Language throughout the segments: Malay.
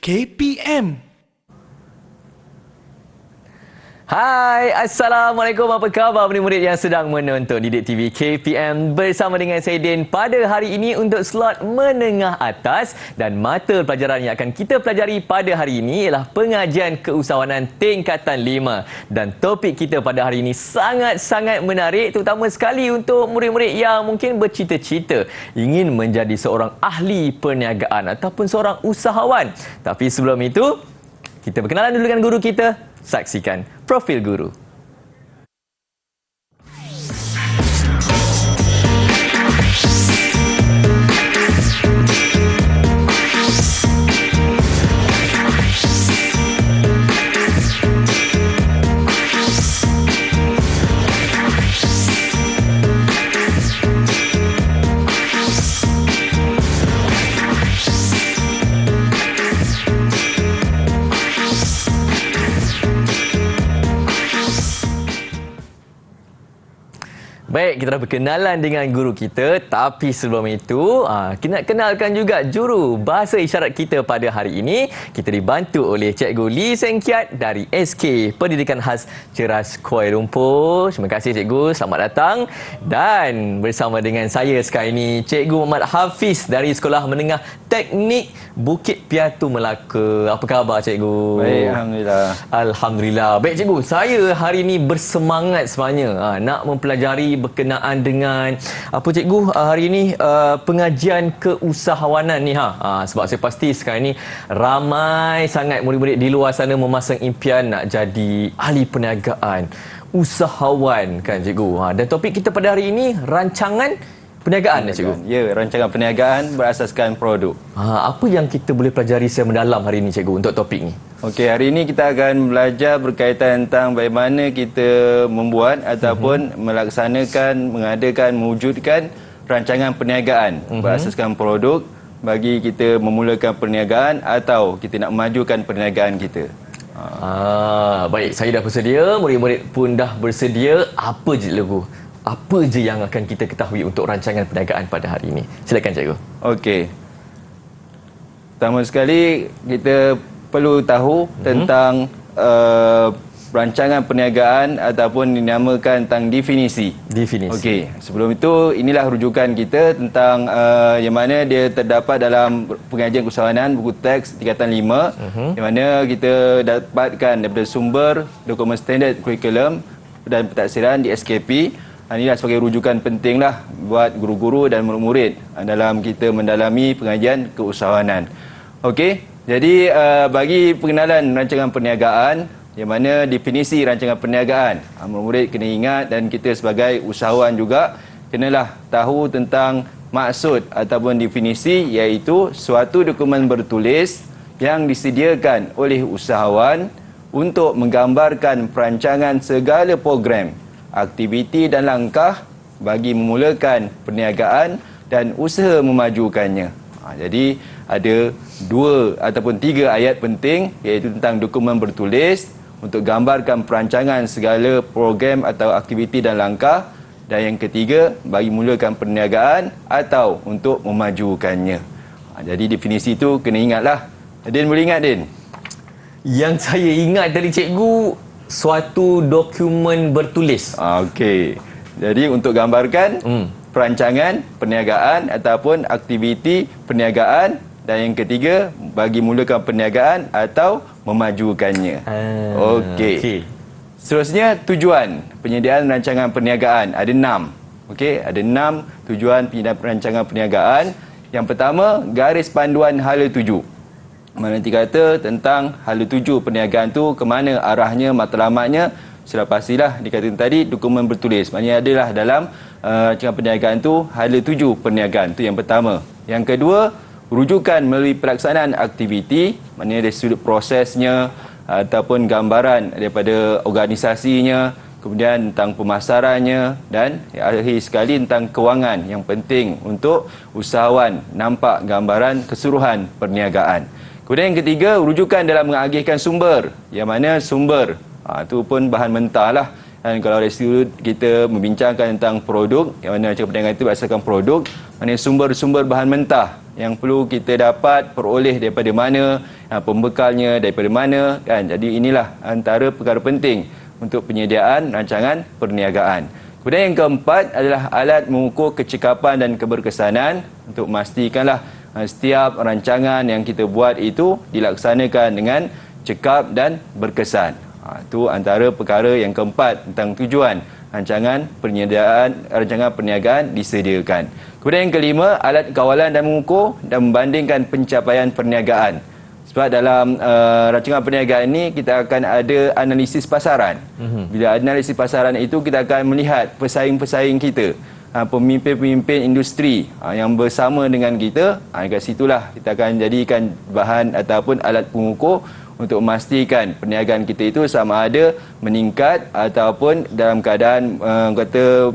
KPM. Hai, Assalamualaikum, apa khabar murid-murid yang sedang menonton Didik TV KPM bersama dengan saya Din pada hari ini untuk slot menengah atas, dan mata pelajaran yang akan kita pelajari pada hari ini ialah pengajian keusahawanan tingkatan 5, dan topik kita pada hari ini sangat-sangat menarik, terutama sekali untuk murid-murid yang mungkin bercita-cita ingin menjadi seorang ahli perniagaan ataupun seorang usahawan. Tapi sebelum itu, kita berkenalan dulu dengan guru kita. Saksikan profil guru. Baik, kita dah berkenalan dengan guru kita. Tapi sebelum itu, kita nak kenalkan juga juru bahasa isyarat kita pada hari ini. Kita dibantu oleh Cikgu Lee Seng Kiat dari SK Pendidikan Khas Ceras Kuala Lumpur. Terima kasih Cikgu, selamat datang. Dan bersama dengan saya sekarang ini, Cikgu Muhammad Hafiz dari Sekolah Menengah Teknik Bukit Piatu Melaka. Apa khabar Cikgu? Baik, Alhamdulillah. Alhamdulillah. Baik Cikgu, saya hari ini bersemangat sebenarnya nak mempelajari berkenaan dengan apa Cikgu hari ini pengajian keusahawanan ni sebab saya pasti sekarang ni ramai sangat murid-murid di luar sana memasang impian nak jadi ahli perniagaan, usahawan kan Cikgu. Dan topik kita pada hari ini rancangan perniagaan Cikgu. Ya, rancangan perniagaan berasaskan produk. Apa yang kita boleh pelajari secara mendalam hari ini Cikgu untuk topik ni? Okey, hari ini kita akan belajar berkaitan tentang bagaimana kita membuat ataupun melaksanakan, mengadakan, mewujudkan rancangan perniagaan berasaskan produk bagi kita memulakan perniagaan atau kita nak memajukan perniagaan kita. Baik, saya dah bersedia, murid-murid pun dah bersedia. Apa je Cikgu? Apa je yang akan kita ketahui untuk rancangan perniagaan pada hari ini? Silakan Cikgu. Okey. Pertama sekali kita perlu tahu tentang rancangan perniagaan ataupun dinamakan tentang definisi. Okey, sebelum itu inilah rujukan kita tentang yang mana dia terdapat dalam pengajian keusahawanan buku teks tingkatan 5 di mana kita dapatkan daripada sumber dokumen standard kurikulum dan pentadsiran di SKP. Inilah sebagai rujukan pentinglah buat guru-guru dan murid-murid dalam kita mendalami pengajian keusahawanan. Okey, jadi bagi pengenalan rancangan perniagaan, yang mana definisi rancangan perniagaan, murid-murid kena ingat dan kita sebagai usahawan juga kenalah tahu tentang maksud ataupun definisi, iaitu suatu dokumen bertulis yang disediakan oleh usahawan untuk menggambarkan perancangan segala program, aktiviti dan langkah bagi memulakan perniagaan dan usaha memajukannya. Jadi ada 2 ataupun 3 ayat penting, iaitu tentang dokumen bertulis untuk gambarkan perancangan segala program atau aktiviti dan langkah, dan yang ketiga bagi memulakan perniagaan atau untuk memajukannya. Jadi definisi itu kena ingatlah. Din boleh ingat Din? Yang saya ingat dari Cikgu, suatu dokumen bertulis. Okey. Jadi untuk gambarkan perancangan perniagaan ataupun aktiviti perniagaan, dan yang ketiga bagi mulakan perniagaan atau memajukannya. Okey. Seterusnya tujuan penyediaan rancangan perniagaan ada 6. Okey, ada 6 tujuan penyediaan rancangan perniagaan. Yang pertama, garis panduan hala tuju. Mana nanti kata tentang hala tuju perniagaan tu ke mana arahnya, matlamatnya, sudah pastilah dikatakan tadi dokumen bertulis. Maknanya adalah dalam rancangan perniagaan tu hala tuju perniagaan, tu yang pertama. Yang kedua, rujukan melalui pelaksanaan aktiviti, maknanya dari sudut prosesnya ataupun gambaran daripada organisasinya, kemudian tentang pemasarannya, dan akhir sekali tentang kewangan yang penting untuk usahawan nampak gambaran keseluruhan perniagaan. Kemudian yang ketiga, rujukan dalam mengagihkan sumber, yang mana sumber itu pun bahan mentah lah. Dan kalau dari sudut kita membincangkan tentang produk, yang mana rancangan perniagaan itu berdasarkan produk, maknanya sumber-sumber bahan mentah yang perlu kita dapat peroleh daripada mana, pembekalnya daripada mana kan. Jadi inilah antara perkara penting untuk penyediaan rancangan perniagaan. Kemudian yang keempat adalah alat mengukur kecekapan dan keberkesanan untuk memastikanlah setiap rancangan yang kita buat itu dilaksanakan dengan cekap dan berkesan. Itu antara perkara yang keempat tentang tujuan rancangan perniagaan disediakan. Kemudian yang kelima, alat kawalan dan mengukur dan membandingkan pencapaian perniagaan. Sebab dalam rancangan perniagaan ini kita akan ada analisis pasaran. Bila analisis pasaran itu kita akan melihat pesaing-pesaing kita, pemimpin-pemimpin industri yang bersama dengan kita. Dekat situlah kita akan jadikan bahan ataupun alat pengukur untuk memastikan perniagaan kita itu sama ada meningkat ataupun dalam keadaan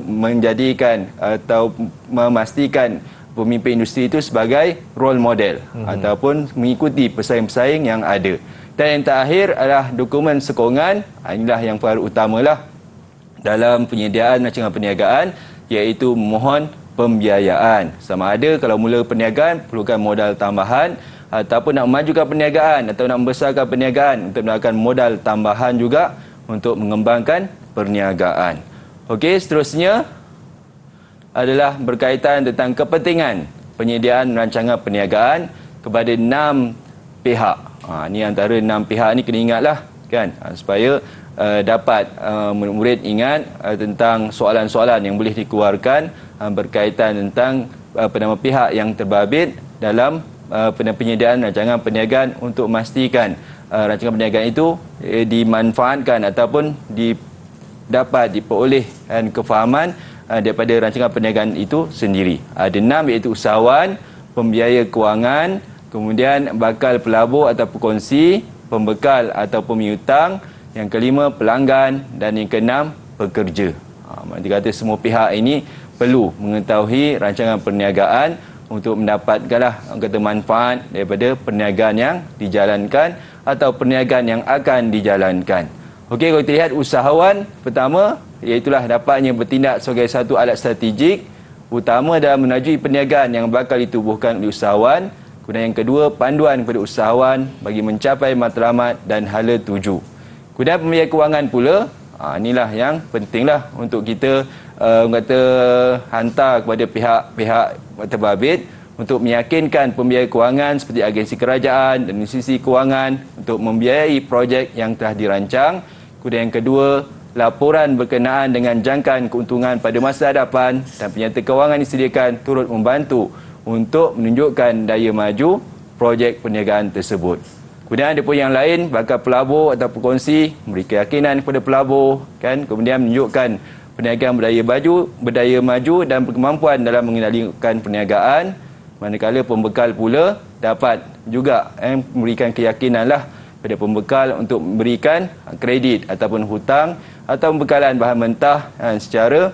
menjadikan atau memastikan pemimpin industri itu sebagai role model ataupun mengikuti pesaing-pesaing yang ada. Dan yang terakhir adalah dokumen sokongan. Inilah yang perkara utamalah dalam penyediaan rancangan perniagaan, iaitu mohon pembiayaan. Sama ada kalau mula perniagaan perlukan modal tambahan ataupun nak memajukan perniagaan atau nak membesarkan perniagaan untuk mendapatkan modal tambahan juga untuk mengembangkan perniagaan. Okey, seterusnya adalah berkaitan tentang kepentingan penyediaan rancangan perniagaan kepada 6 pihak. Ini antara 6 pihak ni kena ingatlah kan, supaya dapat murid-murid ingat tentang soalan-soalan yang boleh dikeluarkan berkaitan tentang pihak yang terbabit dalam penyediaan rancangan perniagaan untuk memastikan rancangan perniagaan itu dimanfaatkan ataupun dapat diperolehkan kefahaman daripada rancangan perniagaan itu sendiri. Ada 6, iaitu usahawan, pembiaya kewangan, kemudian bakal pelabur atau pekongsi, pembekal atau pemiutang, yang kelima pelanggan, dan yang keenam pekerja. Maksudnya kata semua pihak ini perlu mengetahui rancangan perniagaan untuk mendapatkanlah kata manfaat daripada perniagaan yang dijalankan atau perniagaan yang akan dijalankan. Okey, kalau kita lihat usahawan pertama, iaitulah dapatnya bertindak sebagai satu alat strategik utama dalam menajui perniagaan yang bakal ditubuhkan oleh usahawan. Kemudian yang kedua, panduan kepada usahawan bagi mencapai matlamat dan hala tuju. Kemudian pembiaya kewangan pula, inilah yang pentinglah untuk kita hantar kepada pihak-pihak terbabit untuk meyakinkan pembiaya kewangan seperti agensi kerajaan dan institusi kewangan untuk membiayai projek yang telah dirancang. Kemudian yang kedua, laporan berkenaan dengan jangkaan keuntungan pada masa hadapan, dan penyata kewangan disediakan turut membantu untuk menunjukkan daya maju projek perniagaan tersebut. Kemudian ada pun yang lain, bakal pelabur atau pekongsi memberi keyakinan kepada pelabur kan, kemudian menunjukkan perniagaan berdaya maju dan berkemampuan dalam mengendalikan perniagaan. Manakala pembekal pula dapat juga memberikan keyakinanlah pada pembekal untuk memberikan kredit ataupun hutang atau pembekalan bahan mentah secara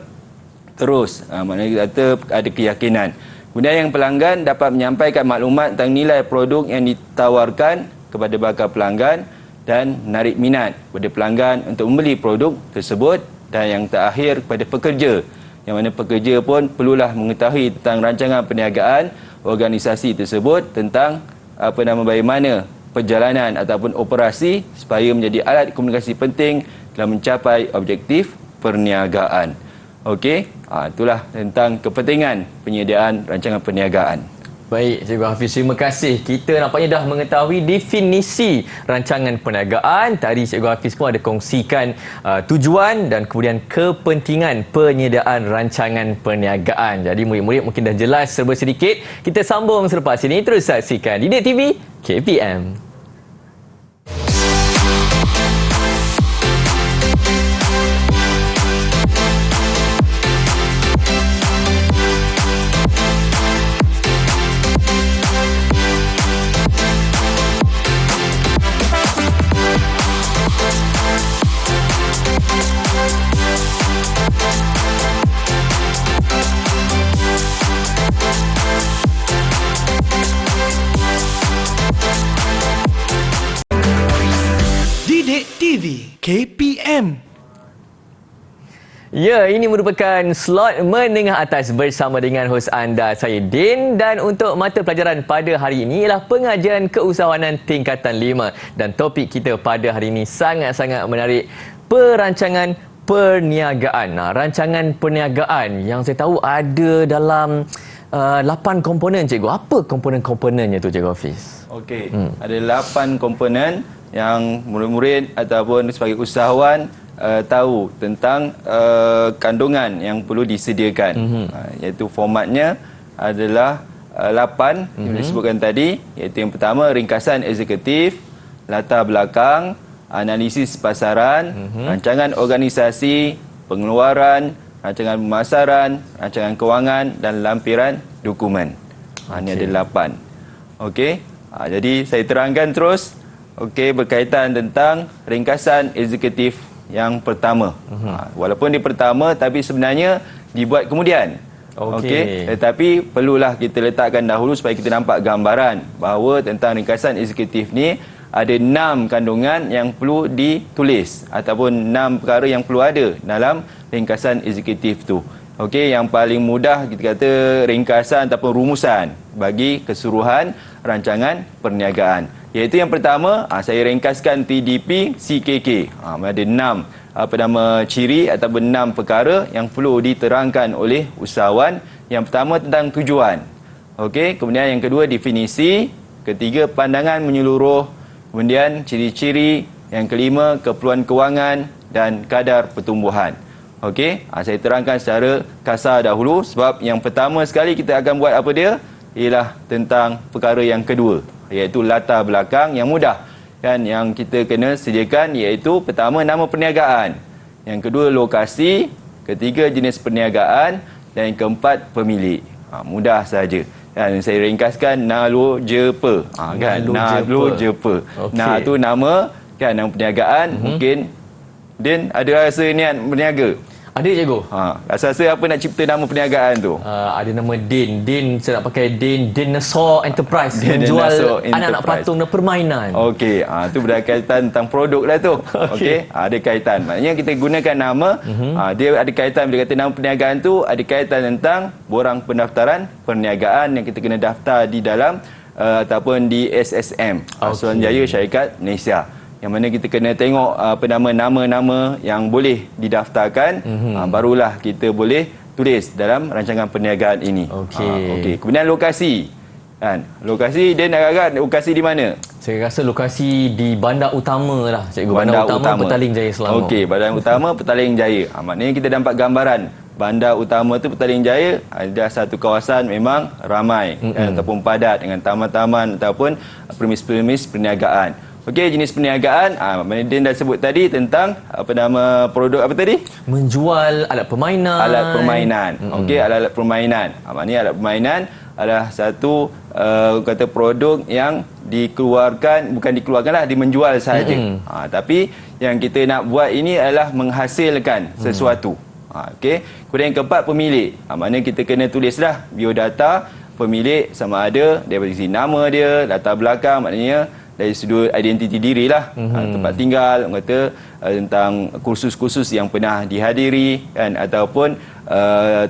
terus. Maknanya kita ada keyakinan. Kemudian yang pelanggan dapat menyampaikan maklumat tentang nilai produk yang ditawarkan kepada bakal pelanggan dan menarik minat kepada pelanggan untuk membeli produk tersebut. Dan yang terakhir kepada pekerja, yang mana pekerja pun perlulah mengetahui tentang rancangan perniagaan organisasi tersebut, tentang bagaimana perjalanan ataupun operasi supaya menjadi alat komunikasi penting dalam mencapai objektif perniagaan. Okey, itulah tentang kepentingan penyediaan rancangan perniagaan. Baik, Cikgu Hafiz, terima kasih. Kita nampaknya dah mengetahui definisi rancangan perniagaan. Tadi Cikgu Hafiz pun ada kongsikan tujuan dan kemudian kepentingan penyediaan rancangan perniagaan. Jadi murid-murid mungkin dah jelas serba sedikit. Kita sambung selepas ini. Terus saksikan Didik TV KPM. Didik TV KPM. Ya, ini merupakan slot menengah atas bersama dengan hos anda, saya Din. Dan untuk mata pelajaran pada hari ini ialah pengajian keusahawanan tingkatan 5. Dan topik kita pada hari ini sangat-sangat menarik, perancangan perniagaan. Nah, rancangan perniagaan yang saya tahu ada dalam 8 komponen, cikgu. Apa komponen-komponennya tu, Cikgu Hafiz? Okey, ada 8 komponen yang murid-murid ataupun sebagai usahawan tahu tentang kandungan yang perlu disediakan. Iaitu formatnya adalah 8 yang disebutkan tadi, iaitu yang pertama ringkasan eksekutif, latar belakang, analisis pasaran, rancangan organisasi, pengeluaran, rancangan pemasaran, rancangan kewangan dan lampiran dokumen. Ini ada 8. Okey. Jadi saya terangkan terus. Okey, berkaitan tentang ringkasan eksekutif yang pertama. Walaupun di pertama tapi sebenarnya dibuat kemudian. Okey. Tetapi perlulah kita letakkan dahulu supaya kita nampak gambaran bahawa tentang ringkasan eksekutif ni ada 6 kandungan yang perlu ditulis ataupun 6 perkara yang perlu ada dalam ringkasan eksekutif tu. Okey, yang paling mudah kita kata ringkasan ataupun rumusan bagi keseluruhan rancangan perniagaan. Iaitu yang pertama, saya ringkaskan TDP CKK. Ada 6 ciri ataupun 6 perkara yang perlu diterangkan oleh usahawan. Yang pertama tentang tujuan. Okey, kemudian yang kedua definisi, ketiga pandangan menyeluruh, kemudian ciri-ciri, yang kelima keperluan kewangan dan kadar pertumbuhan. Okey, saya terangkan secara kasar dahulu sebab yang pertama sekali kita akan buat apa dia? Ialah tentang perkara yang kedua, iaitu latar belakang yang mudah kan yang kita kena sediakan, iaitu pertama nama perniagaan, yang kedua lokasi, ketiga jenis perniagaan dan yang keempat pemilik. Mudah saja. Dan saya ringkaskan Nalojepa. Kan Nalojepa. Nah, tu nama kan nama perniagaan. Mungkin Din ada rasa niat berniaga? Ada, cikgu. Rasa apa nak cipta nama perniagaan tu? Ada nama Din. Din saya nak pakai Din Dinosaur Enterprise. Menjual anak-anak patung dan permainan. Okey, tu berkaitan tentang produk lah tu. Okey, ada kaitan. Maknanya kita gunakan nama, dia ada kaitan bila kata nama perniagaan tu ada kaitan tentang borang pendaftaran perniagaan yang kita kena daftar di dalam ataupun di SSM, Suruhanjaya Syarikat Malaysia. Yang mana kita kena tengok nama-nama yang boleh didaftarkan, barulah kita boleh tulis dalam rancangan perniagaan ini. Okey. Kemudian lokasi. Kan? Lokasi dia nak agak lokasi di mana? Saya rasa lokasi di bandar utama lah, cikgu. Bandar utama Petaling Jaya Selangor. Okey, bandar utama Petaling Jaya. Maknanya kita nampak gambaran bandar utama tu Petaling Jaya ada satu kawasan memang ramai ataupun padat dengan taman-taman ataupun premis-premis perniagaan. Okey, jenis perniagaan, Din dah sebut tadi tentang produk apa tadi? Menjual alat permainan. Alat permainan. Okey, alat-alat permainan. Maknanya alat permainan adalah satu kata produk yang dimenjual sahaja. Tapi yang kita nak buat ini adalah menghasilkan sesuatu. Okey. Kemudian yang keempat, pemilik. Maknanya kita kena tulislah biodata pemilik, sama ada daripada segi nama dia, latar belakang, maknanya dari sudut identiti diri lah, tempat tinggal, kata tentang kursus-kursus yang pernah dihadiri kan, ataupun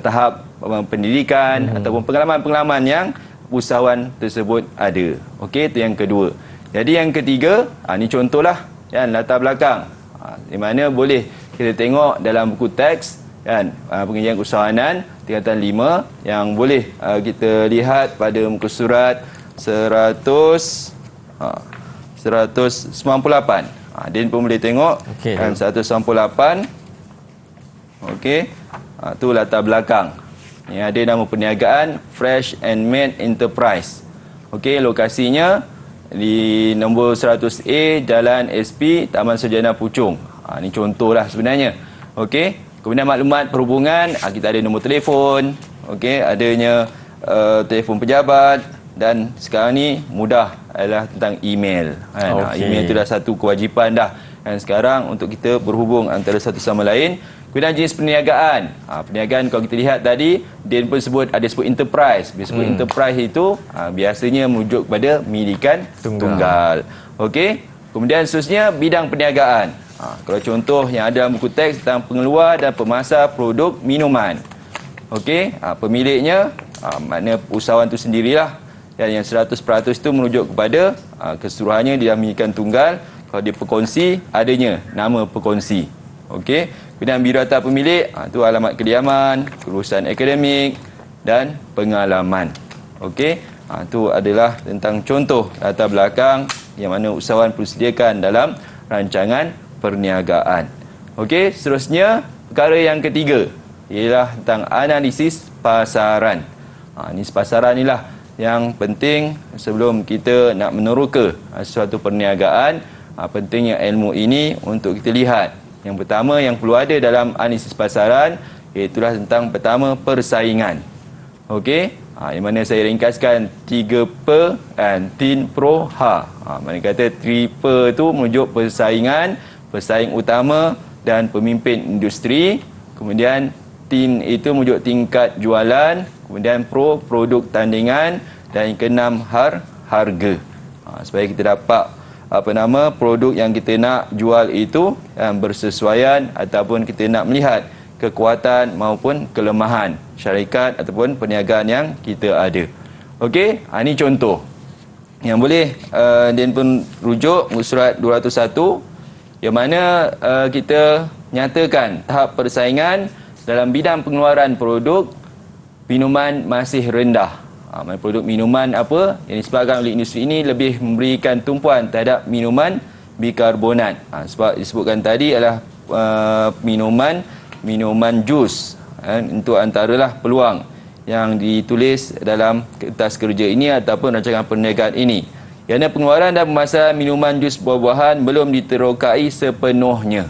tahap pendidikan ataupun pengalaman-pengalaman yang usahawan tersebut ada. Okey, itu yang kedua. Jadi yang ketiga, ni contohlah kan latar belakang, di mana boleh kita tengok dalam buku teks kan, pengajian usahawanan tingkatan 5 yang boleh kita lihat pada muka surat 198. Din pun boleh tengok kan, 198. Okey. Tu latar belakang. Ni ada nama perniagaan Fresh and Made Enterprise. Okey, lokasinya di nombor 100A Jalan SP Taman Sarjana Puchong. Ni contohlah sebenarnya. Okey. Kemudian maklumat perhubungan, kita ada nombor telefon. Okey, adanya telefon pejabat. Dan sekarang ni mudah adalah tentang email. Email itu dah satu kewajipan dah. Dan sekarang untuk kita berhubung antara satu sama lain. Kemudian jenis perniagaan. Perniagaan kalau kita lihat tadi, dia pun sebut ada sebut enterprise. Bila sebut enterprise itu biasanya merujuk kepada milikan tunggal. Okey. Kemudian seterusnya bidang perniagaan. Kalau contoh yang ada dalam buku teks tentang pengeluar dan pemasar produk minuman. Okey, pemiliknya makna usahawan itu sendirilah. Dan yang 100% itu merujuk kepada keseluruhannya didahulukan tunggal. Kalau dia perkongsi, adanya nama perkongsi. Okey, kemudian biodata pemilik, itu alamat kediaman, kelulusan akademik dan pengalaman. Okey, itu adalah tentang contoh latar belakang yang mana usahawan perlu sediakan dalam rancangan perniagaan. Okey, seterusnya perkara yang ketiga ialah tentang analisis pasaran. Analisis pasaran inilah yang penting sebelum kita nak meneroka sesuatu perniagaan. Pentingnya ilmu ini untuk kita lihat. Yang pertama yang perlu ada dalam analisis pasaran iaitulah tentang pertama persaingan. Okey, yang mana saya ringkaskan 3P dan TIN Pro H. Mana kata 3P itu merujuk persaingan, pesaing utama dan pemimpin industri. Kemudian TIN itu merujuk tingkat jualan. Kemudian Pro, produk tandingan. Dan yang keenam, harga. Supaya kita dapat produk yang kita nak jual itu yang bersesuaian ataupun kita nak melihat kekuatan maupun kelemahan syarikat ataupun perniagaan yang kita ada. Okey, ini contoh yang boleh dan pun rujuk surat 201 yang mana kita nyatakan tahap persaingan dalam bidang pengeluaran produk minuman masih rendah. Produk minuman apa yang disebabkan oleh industri ini lebih memberikan tumpuan terhadap minuman bikarbonat. Sebab disebutkan tadi adalah minuman jus. Itu antaralah peluang yang ditulis dalam kertas kerja ini ataupun rancangan perniagaan ini. Kerana pengeluaran dan pemasaran minuman jus buah-buahan belum diterokai sepenuhnya.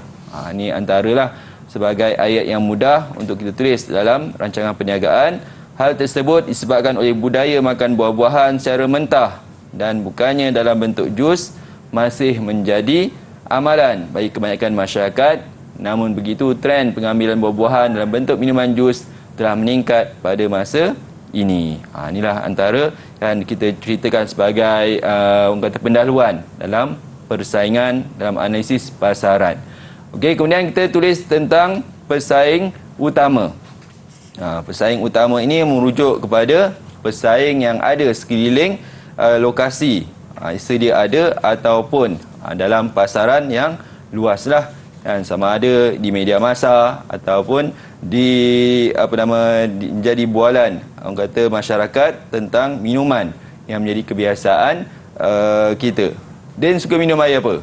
Ini antaralah sebagai ayat yang mudah untuk kita tulis dalam rancangan perniagaan. Hal tersebut disebabkan oleh budaya makan buah-buahan secara mentah dan bukannya dalam bentuk jus masih menjadi amalan bagi kebanyakan masyarakat. Namun begitu, trend pengambilan buah-buahan dalam bentuk minuman jus telah meningkat pada masa ini. Inilah antara yang kita ceritakan sebagai orang kata pendahuluan dalam persaingan dalam analisis pasaran. Okey, kemudian kita tulis tentang pesaing utama. Pesaing utama ini merujuk kepada pesaing yang ada sekeliling lokasi sedia ada ataupun dalam pasaran yang luaslah, dan sama ada di media massa ataupun menjadi bualan orang kata masyarakat tentang minuman yang menjadi kebiasaan kita. Dan suka minum air apa?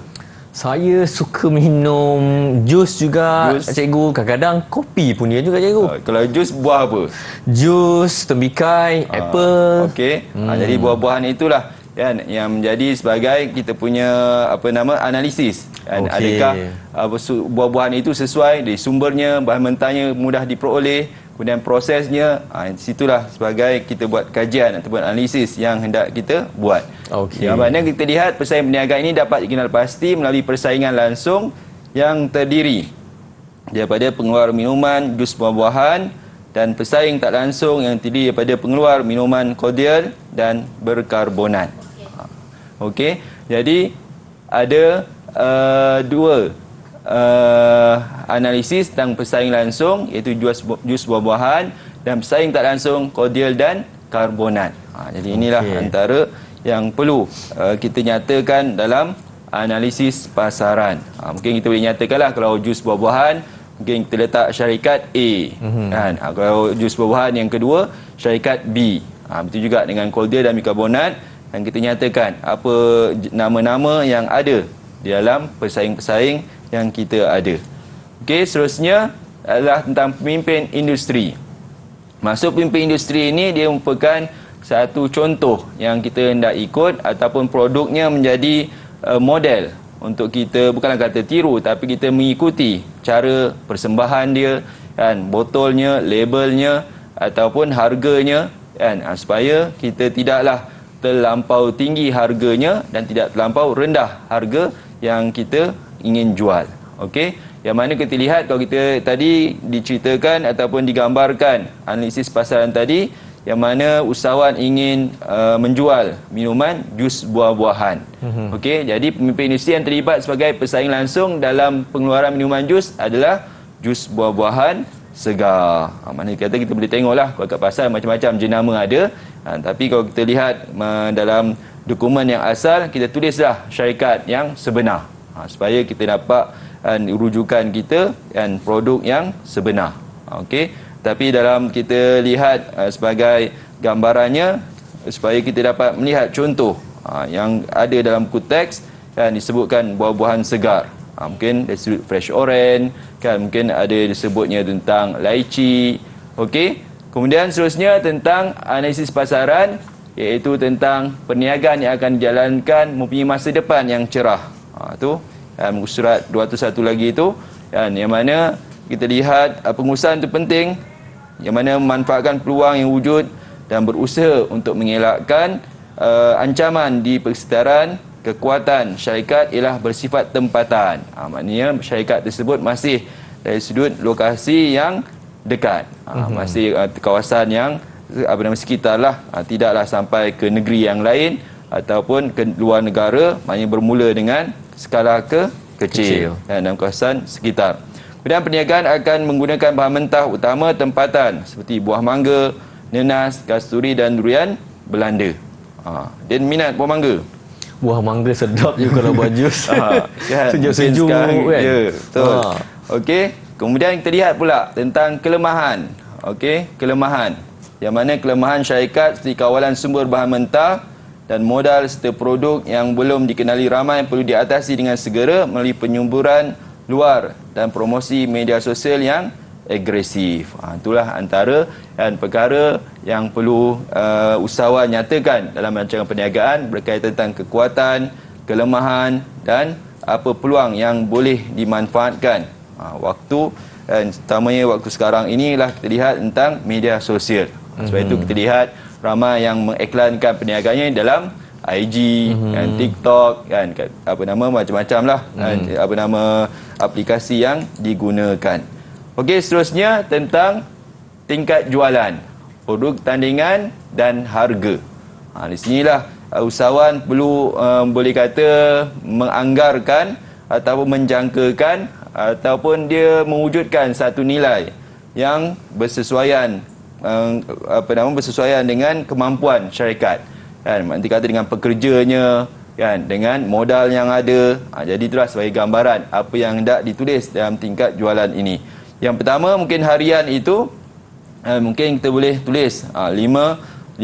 Saya suka minum jus juga, cikgu. Kadang-kadang kopi pun dia juga, cikgu. Kalau jus, buah apa? Jus, tembikai, apple. Okey. Jadi buah-buahan itulah kan yang menjadi sebagai kita punya analisis. Dan adakah buah-buahan itu sesuai dari sumbernya, bahan mentahnya mudah diperoleh, kemudian prosesnya, situlah sebagai kita buat kajian ataupun analisis yang hendak kita buat. Okey. Yang mana kita lihat persaingan perniagaan ini dapat dikenal pasti melalui persaingan langsung yang terdiri daripada pengeluar minuman jus buah-buahan dan pesaing tak langsung yang terdiri daripada pengeluar minuman kordial dan berkarbonat. Okey. Jadi ada dua analisis tentang pesaing langsung iaitu jus buah-buahan dan pesaing tak langsung kordial dan karbonat. Jadi inilah antara yang perlu kita nyatakan dalam analisis pasaran. Mungkin kita boleh nyatakanlah kalau jus buah-buahan mungkin kita letak syarikat A kan. Kalau jus buah-buahan yang kedua syarikat B. Betul juga dengan kordial dan bikarbonat, dan kita nyatakan apa nama-nama yang ada di dalam pesaing-pesaing yang kita ada. Okey, seterusnya adalah tentang pemimpin industri. Masuk pemimpin industri ini dia merupakan satu contoh yang kita hendak ikut ataupun produknya menjadi model untuk kita, bukanlah kata tiru, tapi kita mengikuti cara persembahan dia kan, botolnya, labelnya ataupun harganya kan, supaya kita tidaklah terlampau tinggi harganya dan tidak terlampau rendah harga yang kita ingin jual. Okey, yang mana kita lihat kalau kita tadi diceritakan ataupun digambarkan analisis pasaran tadi yang mana usahawan ingin menjual minuman jus buah-buahan. Okey, jadi pemimpin industri yang terlibat sebagai pesaing langsung dalam pengeluaran minuman jus adalah jus buah-buahan segar. Mana kata kita boleh tengoklah kalau kat pasar macam-macam jenama ada. Tapi kalau kita lihat dalam dokumen yang asal, kita tulislah syarikat yang sebenar. Supaya kita dapat rujukan kita dan produk yang sebenar. Okey. Tapi dalam kita lihat sebagai gambarannya, supaya kita dapat melihat contoh yang ada dalam buku teks, kan disebutkan buah-buahan segar. Mungkin disebut fresh orange, kan mungkin ada disebutnya tentang lychee. Okey. Kemudian seterusnya tentang analisis pasaran, iaitu tentang perniagaan yang akan dijalankan mempunyai masa depan yang cerah. Tu muka surat 201 lagi itu, kan, yang mana kita lihat pengusahaan itu penting, yang mana memanfaatkan peluang yang wujud dan berusaha untuk mengelakkan ancaman di persekitaran. Kekuatan syarikat ialah bersifat tempatan. Maknanya syarikat tersebut masih dari sudut lokasi yang dekat, masih kawasan yang sekitar lah, tidaklah sampai ke negeri yang lain ataupun ke luar negara, maknanya bermula dengan skala kecil dalam kawasan sekitar. Kemudian perniagaan akan menggunakan bahan mentah utama tempatan seperti buah mangga, nenas, kasturi dan durian Belanda. Dia minat buah mangga. Buah mangga sedap je kalau buat jus. Kan? Sejuk-sejuk kan. Ya, betul. Okey, kemudian kita lihat pula tentang kelemahan. Okey, kelemahan. Yang mana kelemahan syarikat seperti kawalan sumber bahan mentah dan modal serta produk yang belum dikenali ramai perlu diatasi dengan segera melalui penyumburan luar dan promosi media sosial yang agresif. Itulah antara perkara yang perlu usahawan nyatakan dalam rancangan perniagaan berkaitan tentang kekuatan, kelemahan dan apa peluang yang boleh dimanfaatkan. Waktu dan terutamanya waktu sekarang inilah kita lihat tentang media sosial. Sebab itu kita lihat ramai yang mengiklankan perniagaannya dalam IG, kan, TikTok, kan, macam-macam lah, aplikasi yang digunakan. Okey, seterusnya tentang tingkat jualan, produk tandingan dan harga. Di sinilah usahawan perlu boleh kata menganggarkan ataupun menjangkakan ataupun dia mewujudkan satu nilai yang bersesuaian bersesuaian dengan kemampuan syarikat. Kan, nanti kata dengan pekerjanya, kan, dengan modal yang ada. Jadi itulah sebagai gambaran apa yang hendak ditulis dalam tingkat jualan ini. Yang pertama mungkin harian itu mungkin kita boleh tulis 500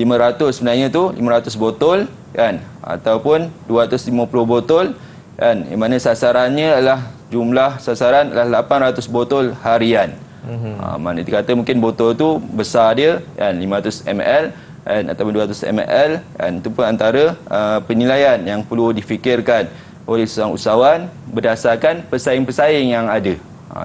sebenarnya tu 500 botol, kan, ataupun 250 botol, kan, di mana sasarannya adalah jumlah sasaran adalah 800 botol harian. Mana dikata mungkin botol tu besar dia, kan, 500 ml ataupun 200 ml, kan, itu pun antara penilaian yang perlu difikirkan oleh seorang usahawan berdasarkan pesaing-pesaing yang ada,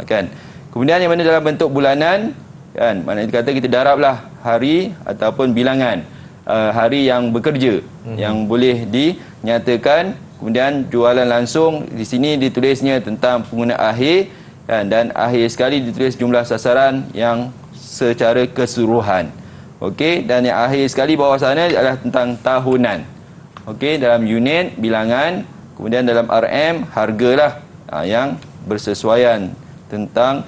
kan. Kemudian yang mana dalam bentuk bulanan, kan, mana dikata kita darablah hari ataupun bilangan hari yang bekerja yang boleh dinyatakan. Kemudian jualan langsung di sini ditulisnya tentang pengguna akhir, kan, dan akhir sekali ditulis jumlah sasaran yang secara keseluruhan. Okey, dan yang akhir sekali bawah sana adalah tentang tahunan. Okey, dalam unit bilangan, kemudian dalam RM hargalah yang bersesuaian tentang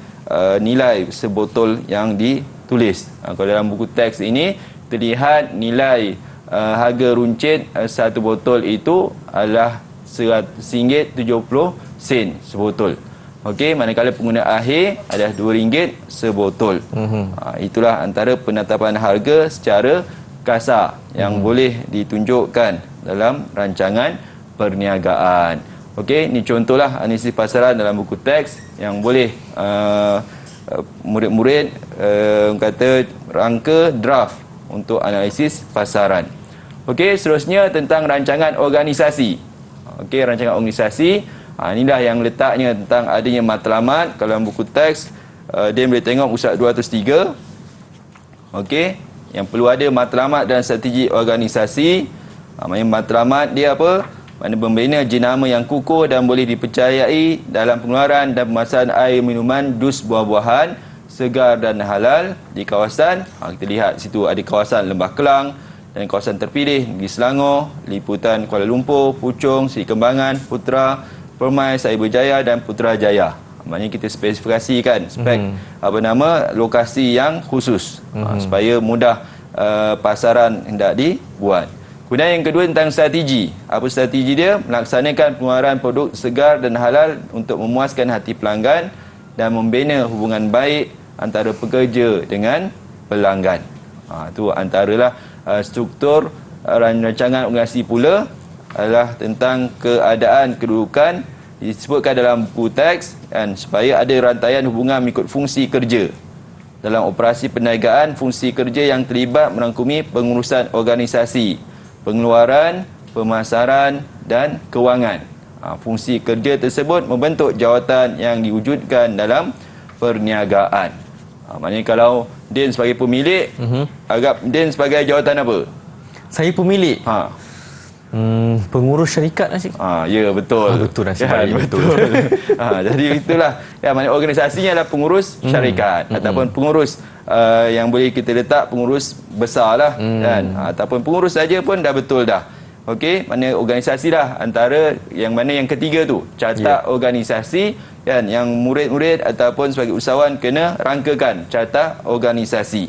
nilai sebotol yang ditulis. Kalau dalam buku teks ini terlihat nilai harga runcit satu botol itu adalah RM1.70 sebotol. Okey, manakala pengguna akhir adalah RM2 sebotol. Itulah antara penetapan harga secara kasar yang boleh ditunjukkan dalam rancangan perniagaan. Okey, ini contohlah analisis pasaran dalam buku teks yang boleh murid-murid kata rangka draft untuk analisis pasaran. Okey, seterusnya tentang rancangan organisasi. Okey, rancangan organisasi. Inilah yang letaknya tentang adanya matlamat. Kalau dalam buku teks, dia boleh tengok muka surat 203. Okey, yang perlu ada matlamat dan strategi organisasi. Maksudnya matlamat dia apa? Maknanya membina jenama yang kukuh dan boleh dipercayai dalam pengeluaran dan pemasaran air minuman jus buah-buahan segar dan halal di kawasan. Kita lihat situ ada kawasan Lembah Kelang dan kawasan terpilih Negeri Selangor, liputan Kuala Lumpur, Puchong, Seri Kembangan, Putra, Permai, Cyberjaya dan Putrajaya. Maknanya kita spesifikasikan lokasi yang khusus supaya mudah pasaran hendak dibuat. Kemudian yang kedua tentang strategi. Apa strategi dia? Melaksanakan pengeluaran produk segar dan halal untuk memuaskan hati pelanggan dan membina hubungan baik antara pekerja dengan pelanggan. Itu antaralah struktur rancangan organisasi pula adalah tentang keadaan kedudukan disebutkan dalam buku teks dan supaya ada rantaian hubungan mengikut fungsi kerja. Dalam operasi perniagaan, fungsi kerja yang terlibat merangkumi pengurusan organisasi, pengeluaran, pemasaran dan kewangan. Fungsi kerja tersebut membentuk jawatan yang diwujudkan dalam perniagaan. Maknanya kalau Din sebagai pemilik, agak Din sebagai jawatan apa? Saya pemilik. Pengurus syarikat Nasib. Ya, betul. Betul Nasib. Ya, betul. Jadi itulah. Ya, maknanya organisasinya adalah pengurus syarikat ataupun pengurus yang boleh kita letak pengurus besar lah kan. Ataupun pengurus saja pun dah betul dah. Okey, mana organisasi lah antara yang mana yang ketiga tu, carta organisasi kan, yang murid-murid ataupun sebagai usahawan kena rangkakan carta organisasi.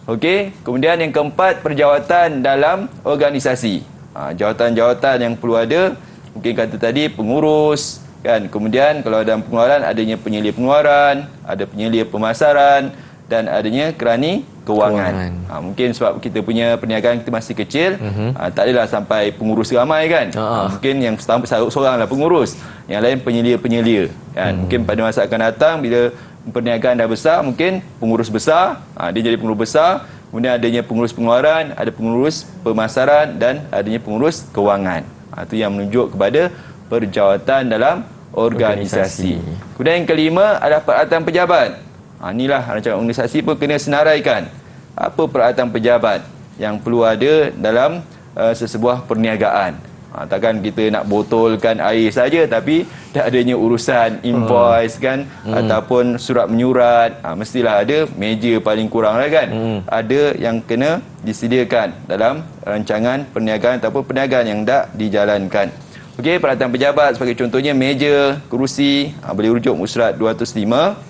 Okey, kemudian yang keempat, perjawatan dalam organisasi. Jawatan-jawatan yang perlu ada, mungkin kata tadi pengurus kan, kemudian kalau dalam pengeluaran adanya penyelia pengeluaran, ada penyelia pemasaran dan adanya kerani kewangan. Mungkin sebab kita punya perniagaan kita masih kecil, tak adalah sampai pengurus ramai kan. Mungkin yang seorang lah pengurus, yang lain penyelia-penyelia kan. Mungkin pada masa akan datang bila perniagaan dah besar, mungkin pengurus besar, dia jadi pengurus besar, kemudian adanya pengurus pengeluaran, ada pengurus pemasaran dan adanya pengurus kewangan. Itu yang menunjuk kepada perjawatan dalam organisasi. Kemudian yang kelima adalah peralatan pejabat. Inilah rancangan organisasi pun kena senaraikan. Apa peralatan pejabat yang perlu ada dalam sesebuah perniagaan. Takkan kita nak botolkan air saja tapi tak adanya urusan invoice kan, ataupun surat menyurat. Mestilah ada meja paling kurang lah kan. Ada yang kena disediakan dalam rancangan perniagaan ataupun perniagaan yang dak dijalankan. Okey, peralatan pejabat sebagai contohnya meja, kerusi, boleh rujuk Musrat 205.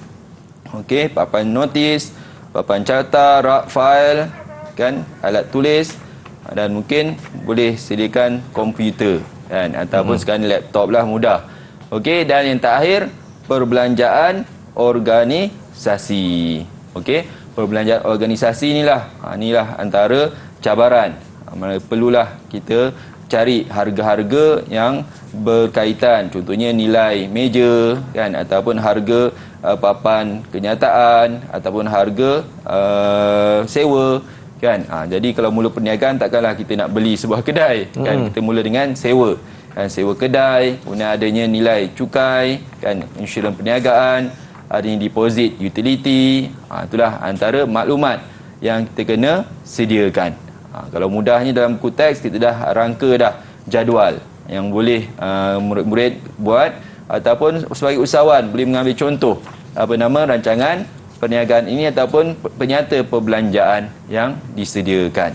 Okey, papan notis, papan carta, rak fail kan, alat tulis dan mungkin boleh sediakan komputer kan, ataupun sekarang laptop lah mudah. Okey, dan yang terakhir perbelanjaan organisasi. Okey, perbelanjaan organisasi inilah antara cabaran. Perlulah kita cari harga-harga yang berkaitan, contohnya nilai meja kan, ataupun harga papan kenyataan ataupun harga sewa kan. Jadi kalau mula perniagaan takkanlah kita nak beli sebuah kedai kan, kita mula dengan sewa kan, sewa kedai, kemudian adanya nilai cukai kan, insurans perniagaan, adanya deposit utility. Itulah antara maklumat yang kita kena sediakan. Kalau mudahnya dalam buku teks kita dah rangka dah jadual yang boleh murid-murid buat, ataupun sebagai usahawan boleh mengambil contoh rancangan perniagaan ini ataupun penyata perbelanjaan yang disediakan.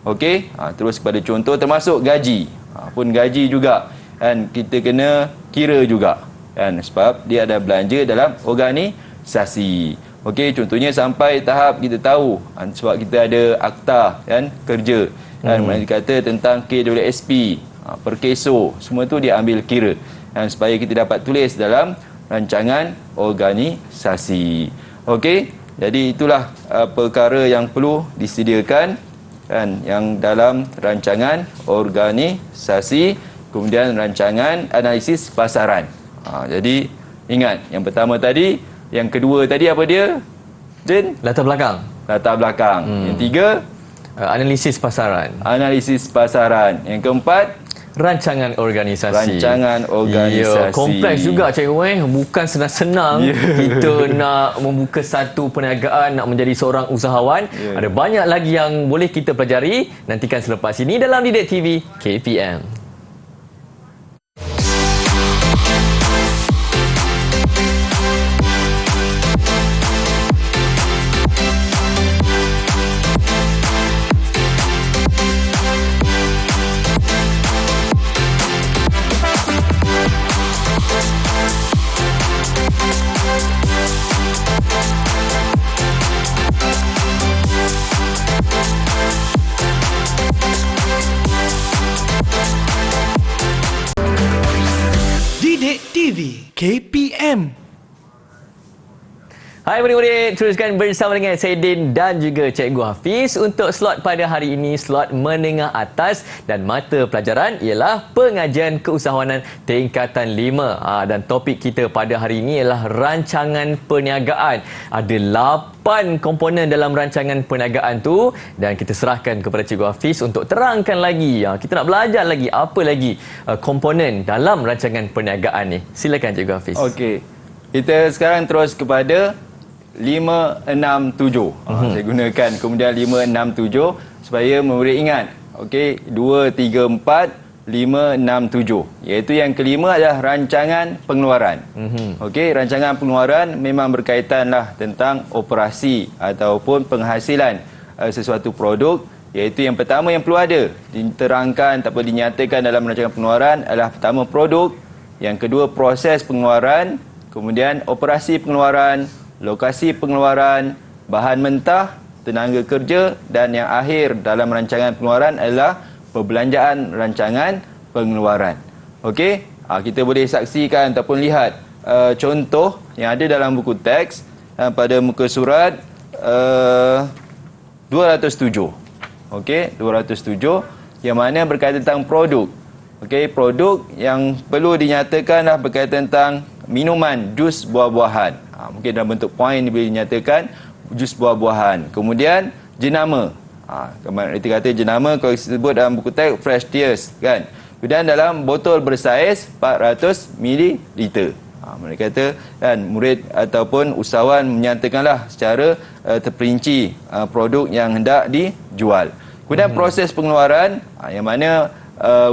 Okey, terus kepada contoh termasuk gaji. Pun gaji juga kan kita kena kira juga kan, sebab dia ada belanja dalam organisasi. Okey, contohnya sampai tahap kita tahu sebab kita ada akta kan kerja kan, mana dikata tentang KWSP, perkeso, semua tu dia ambil kira dan supaya kita dapat tulis dalam rancangan organisasi. Okey, jadi itulah perkara yang perlu disediakan kan, yang dalam rancangan organisasi, kemudian rancangan analisis pasaran. Jadi ingat yang pertama tadi, yang kedua tadi apa dia? Jin? Latar belakang. Latar belakang. Yang tiga, analisis pasaran. Analisis pasaran. Yang keempat, rancangan organisasi. Rancangan organisasi. Kompleks juga cikgu bukan senang-senang kita nak membuka satu perniagaan, nak menjadi seorang usahawan. Ada banyak lagi yang boleh kita pelajari. Nantikan selepas ini dalam Didik TV KPM. KPM. Hai murid-murid, teruskan bersama dengan saya Din dan juga Cikgu Hafiz untuk slot pada hari ini, slot menengah atas, dan mata pelajaran ialah pengajian keusahawanan tingkatan 5. Dan topik kita pada hari ini ialah rancangan perniagaan. Ada 8 komponen dalam rancangan perniagaan tu dan kita serahkan kepada Cikgu Hafiz untuk terangkan lagi. Kita nak belajar lagi apa lagi komponen dalam rancangan perniagaan ni. Silakan Cikgu Hafiz. Okey. Kita sekarang terus kepada 567. Saya gunakan kemudian 567 supaya murid ingat. Okey, 2 3 4 5 6 7. Iaitu yang kelima adalah rancangan pengeluaran. Okey, rancangan pengeluaran memang berkaitanlah tentang operasi ataupun penghasilan sesuatu produk. Iaitu yang pertama yang perlu ada diterangkan ataupun dinyatakan dalam rancangan pengeluaran adalah pertama produk, yang kedua proses pengeluaran, kemudian operasi pengeluaran, lokasi pengeluaran, bahan mentah, tenaga kerja, dan yang akhir dalam rancangan pengeluaran adalah perbelanjaan rancangan pengeluaran. Okey, kita boleh saksikan ataupun lihat contoh yang ada dalam buku teks pada muka surat 207. Okey, 207 yang mana berkaitan tentang produk. Okey, produk yang perlu dinyatakanlah berkaitan tentang minuman jus buah-buahan. Mungkin dalam bentuk poin boleh dinyatakan jus buah-buahan. Kemudian jenama. Kita kata jenama kalau disebut dalam buku teks fresh tears kan. Kemudian dalam botol bersaiz 400 ml. Mereka kata kan murid ataupun usahawan menyatakanlah secara terperinci produk yang hendak dijual. Kemudian proses pengeluaran yang mana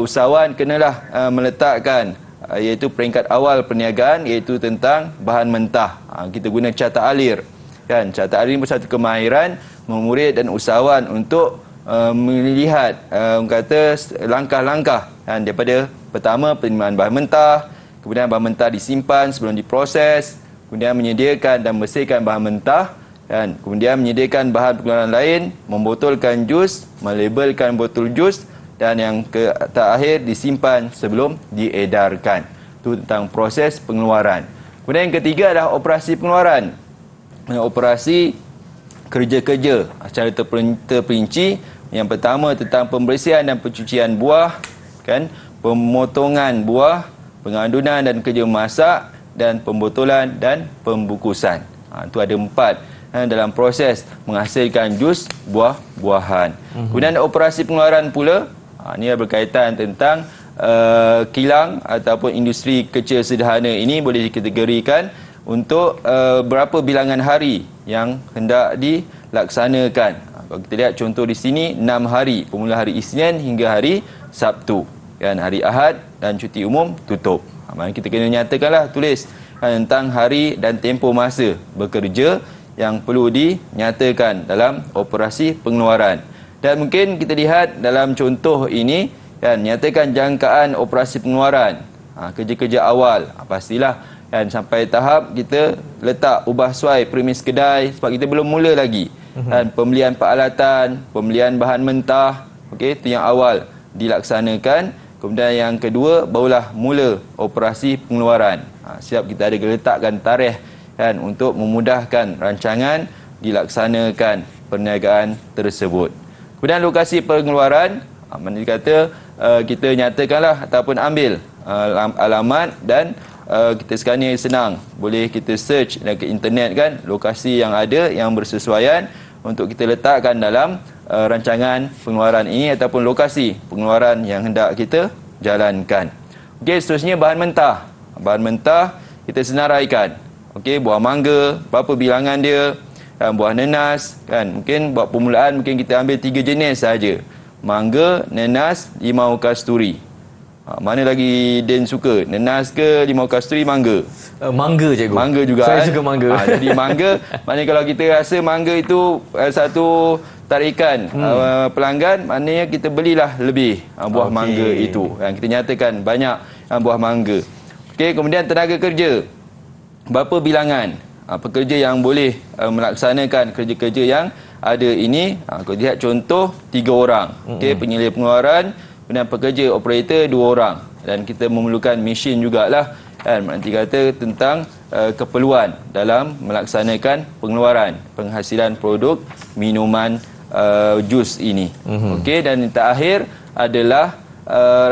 usahawan kenalah meletakkan iaitu peringkat awal perniagaan iaitu tentang bahan mentah. Kita guna carta alir kan. Carta alir ini satu kemahiran murid dan usahawan untuk melihat kata langkah-langkah kan, daripada pertama penerimaan bahan mentah, kemudian bahan mentah disimpan sebelum diproses, kemudian menyediakan dan membersihkan bahan mentah kan, kemudian menyediakan bahan pengeluaran lain, membotolkan jus, melabelkan botol jus, dan yang terakhir disimpan sebelum diedarkan. Itu tentang proses pengeluaran. Kemudian yang ketiga adalah operasi pengeluaran. Operasi kerja-kerja secara terperinci. Yang pertama tentang pembersihan dan pencucian buah, kan, pemotongan buah, pengadunan dan kerja masak, dan pembotolan dan pembukusan. Itu ada 4 dalam proses menghasilkan jus buah-buahan. Kemudian operasi pengeluaran pula, ini berkaitan tentang kilang ataupun industri kecil sederhana. Ini boleh dikategorikan untuk berapa bilangan hari yang hendak dilaksanakan. Kalau kita lihat contoh di sini 6 hari, bermula hari Isnin hingga hari Sabtu, kan, hari Ahad dan cuti umum tutup. Maksudnya kita kena nyatakanlah, tulis tentang hari dan tempoh masa bekerja yang perlu dinyatakan dalam operasi pengeluaran. Dan mungkin kita lihat dalam contoh ini kan, nyatakan jangkaan operasi pengeluaran, kerja-kerja awal. Pastilah kan, sampai tahap kita letak ubah suai premis kedai sebab kita belum mula lagi. Dan pembelian peralatan, pembelian bahan mentah, okey, itu yang awal dilaksanakan. Kemudian yang kedua barulah mula operasi pengeluaran. Siap kita ada letakkan tarikh kan, untuk memudahkan rancangan dilaksanakan perniagaan tersebut. Kemudian lokasi pengeluaran, mana dikata kita nyatakanlah ataupun ambil alamat dan kita sekarang ni senang. Boleh kita search ke internet kan, lokasi yang ada yang bersesuaian untuk kita letakkan dalam rancangan pengeluaran ini ataupun lokasi pengeluaran yang hendak kita jalankan. Okey, seterusnya bahan mentah. Bahan mentah kita senaraikan. Okey, buah mangga, berapa bilangan dia, buah nenas kan, mungkin buat permulaan mungkin kita ambil 3 jenis saja, mangga, nenas, limau kasturi. Mana lagi Din suka, nenas ke limau kasturi, mangga? Mangga cikgu. Mangga juga. Saya suka mangga. Jadi mangga, maknanya kalau kita rasa mangga itu satu tarikan pelanggan, maknanya kita belilah lebih buah mangga itu. Kita nyatakan banyak buah mangga. Okey, kemudian tenaga kerja. Berapa bilangan pekerja yang boleh melaksanakan kerja-kerja yang ada ini? Kalau lihat contoh 3 orang. Okey, penyelia pengeluaran, kemudian pekerja operator 2 orang, dan kita memerlukan mesin jugalah kan, nanti kata tentang keperluan dalam melaksanakan pengeluaran penghasilan produk minuman jus ini. Okey, dan yang terakhir adalah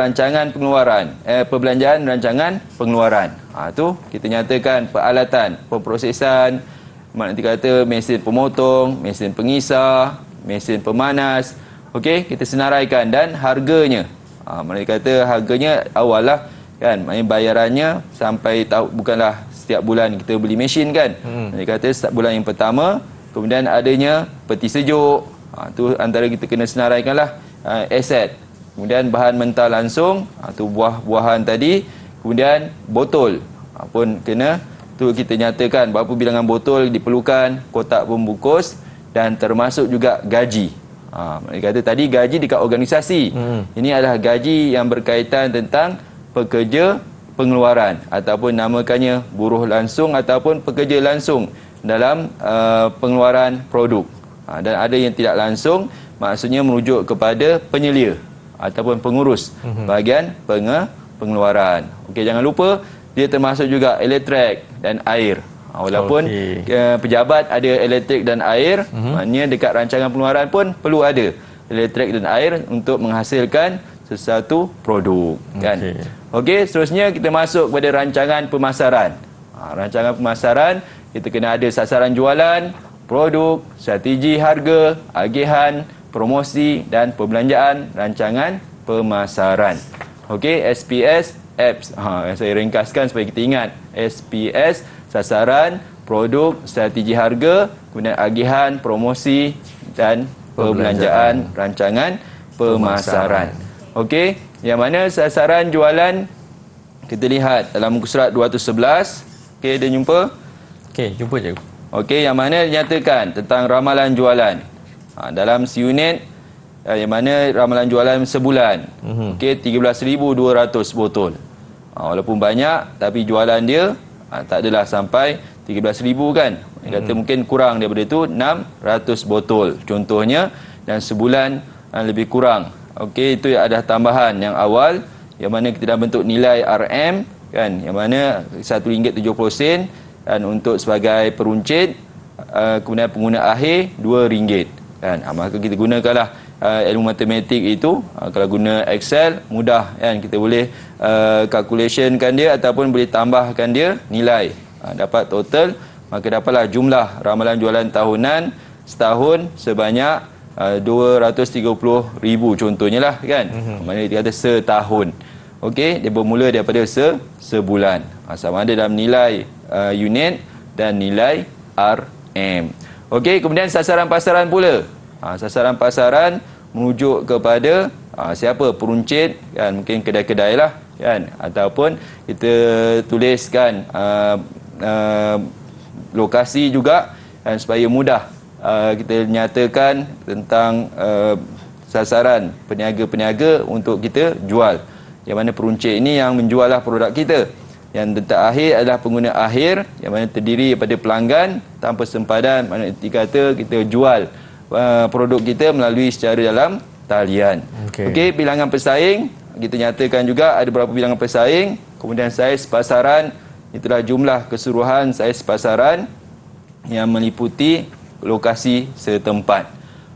rancangan pengeluaran, perbelanjaan rancangan pengeluaran. Tu kita nyatakan peralatan pemprosesan, nanti kata mesin pemotong, mesin pengisar, mesin pemanas. Okey, kita senaraikan dan harganya. Maknanya kata harganya awal lah kan, maknanya bayarannya sampai bukanlah setiap bulan kita beli mesin kan. Maknanya kata setiap bulan yang pertama, kemudian adanya peti sejuk. Tu antara kita kena senaraikan lah aset. Kemudian bahan mentah langsung, tu buah-buahan tadi. Kemudian botol pun kena, tu kita nyatakan berapa bilangan botol diperlukan, kotak pembungkus dan termasuk juga gaji. Mereka kata tadi gaji dekat organisasi. Ini adalah gaji yang berkaitan tentang pekerja pengeluaran ataupun namakannya buruh langsung ataupun pekerja langsung dalam pengeluaran produk. Dan ada yang tidak langsung, maksudnya merujuk kepada penyelia ataupun pengurus bahagian pengeluaran. Okey, jangan lupa dia termasuk juga elektrik dan air. Walaupun pejabat ada elektrik dan air, maknanya dekat rancangan pengeluaran pun perlu ada elektrik dan air untuk menghasilkan sesuatu produk, kan. Okey, seterusnya kita masuk kepada rancangan pemasaran. Rancangan pemasaran kita kena ada sasaran jualan, produk, strategi harga, agihan, promosi dan perbelanjaan rancangan pemasaran. Okey, SPS apps. Saya ringkaskan supaya kita ingat. SPS sasaran, produk, strategi harga, kemudian agihan, promosi dan perbelanjaan rancangan pemasaran. Okey, yang mana sasaran jualan kita lihat dalam muka surat 211. Okey, dah jumpa? Okey, jumpa je. Okey, yang mana dinyatakan tentang ramalan jualan. Dalam unit yang mana ramalan jualan sebulan. Okey, 13,200 botol. Walaupun banyak tapi jualan dia tak adalah sampai 13,000 kan. Dia kata mungkin kurang daripada itu 600 botol contohnya, dan sebulan lebih kurang. Okey, itu adalah tambahan yang awal yang mana kita dah bentuk nilai RM kan, yang mana RM1.70 dan untuk sebagai peruncit, kemudian pengguna akhir RM2 kan. Maka kita gunakanlah ilmu matematik itu. Kalau guna Excel mudah kan, kita boleh calculationkan dia ataupun boleh tambahkan dia nilai, dapat total, maka dapatlah jumlah ramalan jualan tahunan setahun sebanyak 230,000 contohnya lah kan. Maknanya dia kata setahun. Okey, dia bermula daripada sebulan. Sama ada dalam nilai unit dan nilai RM. Okey, kemudian sasaran pasaran pula. Sasaran pasaran merujuk kepada siapa peruncit kan, mungkin kedai-kedai lah kan, ataupun kita tuliskan lokasi juga kan, supaya mudah kita nyatakan tentang sasaran peniaga-peniaga untuk kita jual, yang mana peruncit ini yang menjual lah produk kita. Yang terakhir adalah pengguna akhir, yang mana terdiri daripada pelanggan tanpa sempadan, maknanya dikata kita jual produk kita melalui secara dalam talian. Okey, bilangan pesaing kita nyatakan juga ada berapa bilangan pesaing, kemudian saiz pasaran, itulah jumlah keseluruhan saiz pasaran yang meliputi lokasi setempat.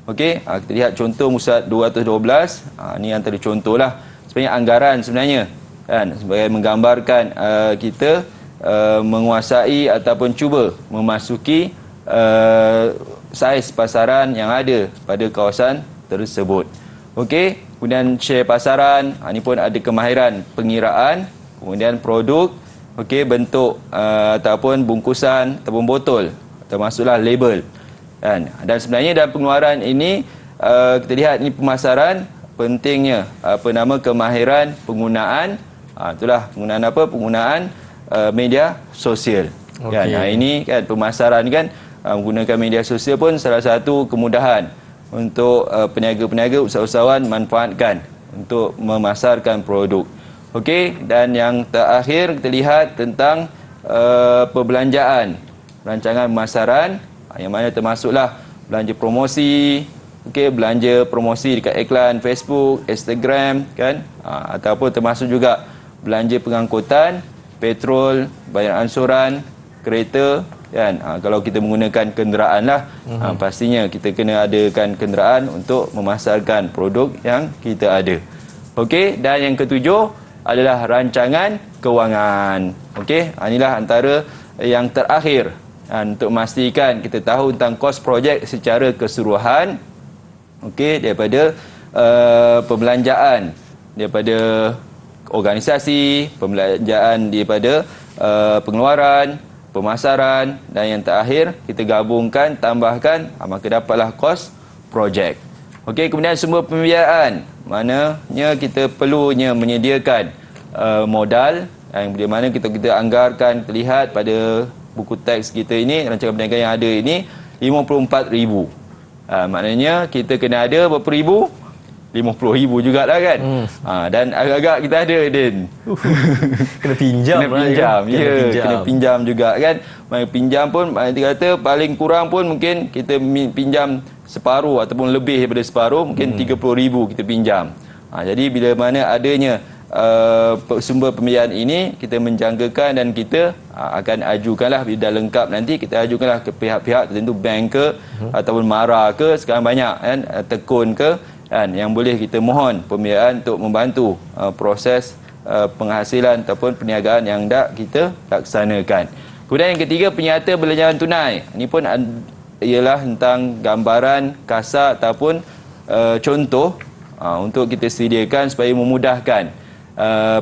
Okey, kita lihat contoh muka 212. Ini antara contohlah sebenarnya anggaran sebenarnya kan, sebagai menggambarkan kita menguasai ataupun cuba memasuki saiz pasaran yang ada pada kawasan tersebut. Okey, kemudian share pasaran, ini pun ada kemahiran pengiraan, kemudian produk, okey, bentuk ataupun bungkusan ataupun botol, termasuklah label kan. Dan sebenarnya dalam pengeluaran ini kita lihat ini pemasaran, pentingnya kemahiran penggunaan, itulah penggunaan penggunaan media sosial kan. Ini kan pemasaran kan, menggunakan media sosial pun salah satu kemudahan untuk peniaga-peniaga, usahawan manfaatkan untuk memasarkan produk. Okey, dan yang terakhir kita lihat tentang perbelanjaan rancangan pemasaran, yang mana termasuklah belanja promosi, okey, belanja promosi dekat iklan Facebook, Instagram kan, ataupun termasuk juga belanja pengangkutan petrol, bayar ansuran, kereta, kan. Kalau kita menggunakan kenderaan lah, pastinya kita kena adakan kenderaan untuk memasarkan produk yang kita ada. Okey, dan yang ketujuh adalah rancangan kewangan. Okey, inilah antara yang terakhir untuk memastikan kita tahu tentang kos projek secara keseluruhan. Okey, daripada pembelanjaan daripada organisasi, pembelanjaan daripada pengeluaran, pemasaran, dan yang terakhir kita gabungkan, tambahkan, maka dapatlah kos projek. Okey, kemudian sumber pembiayaan, maknanya kita perlunya menyediakan modal yang di mana kita anggarkan, terlihat pada buku teks kita ini, rancangan perniagaan yang ada ini 54,000. Maknanya kita kena ada berapa ribu? 50,000 jugalah kan. Dan agak-agak kita ada, Din. Kena pinjam. Kena pinjam juga kan. Pinjam pun dia kata paling kurang pun mungkin kita pinjam separuh ataupun lebih daripada separuh, mungkin 30,000 kita pinjam. Jadi bila mana adanya sumber pembiayaan ini, kita menjangkakan dan kita akan ajukanlah, bila dah lengkap nanti kita ajukanlah ke pihak-pihak tertentu, bank ke ataupun MARA ke, sekarang banyak kan, tekun ke, kan, yang boleh kita mohon pembiayaan untuk membantu proses penghasilan ataupun perniagaan yang dah kita laksanakan. Kemudian yang ketiga, penyata belanjawan tunai. Ini pun ialah tentang gambaran kasar ataupun contoh untuk kita sediakan supaya memudahkan